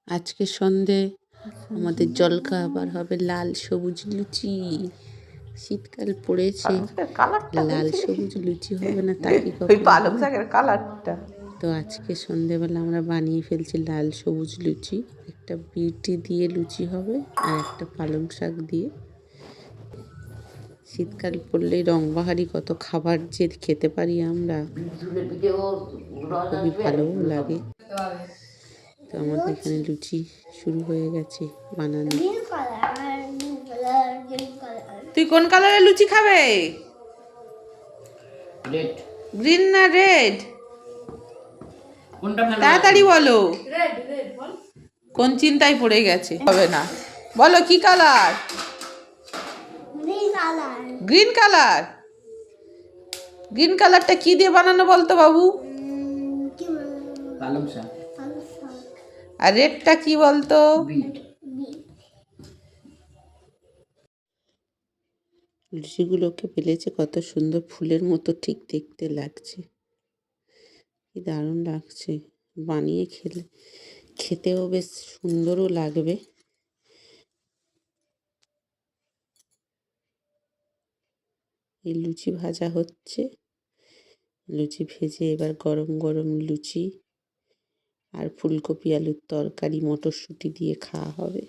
আজকে সন্ধে আমাদের জলখাবার হবে লাল সবুজ লুচি। শীতকাল পড়েছে, লাল সবুজ লুচি হবে না তা কি পালং শাকের কালারটা। তো আজকে সন্ধেবেলা আমরা বানিয়ে ফেলছি লাল সবুজ লুচি। একটা বিটি দিয়ে লুচি হবে আর একটা পালং শাক দিয়ে। শীতকাল পড়লেই রংবাহারি কত খাবার যে খেতে পারি আমরা, খুবই ভালোও লাগে। তো আমাদের এখানে লুচি শুরু হয়ে গেছে বানানো। তুই কোন কালারের লুচি খাবে? গ্রিন না রেড? তাড়াতাড়ি বলো, কোন চিন্তায় পড়ে গেছে। হবে না, বলো কি কালার? Green colour. গ্রিন কালারটা কি দিয়ে বানানো বলতো বাবু? পালং শাক। আর রেডটা কি বলতো? লুচিগুলোকে বেলেছে কত সুন্দর ফুলের মতো ঠিক দেখতে লাগছে, কি দারুণ লাগছে। বানিয়ে খেতেও বেশ সুন্দরও লাগবে। এই লুচি ভাজা হচ্ছে, লুচি ভেজে এবার গরম গরম লুচি আর ফুলকপি আলুর তরকারি মটরশুঁটি দিয়ে খাওয়া হবে।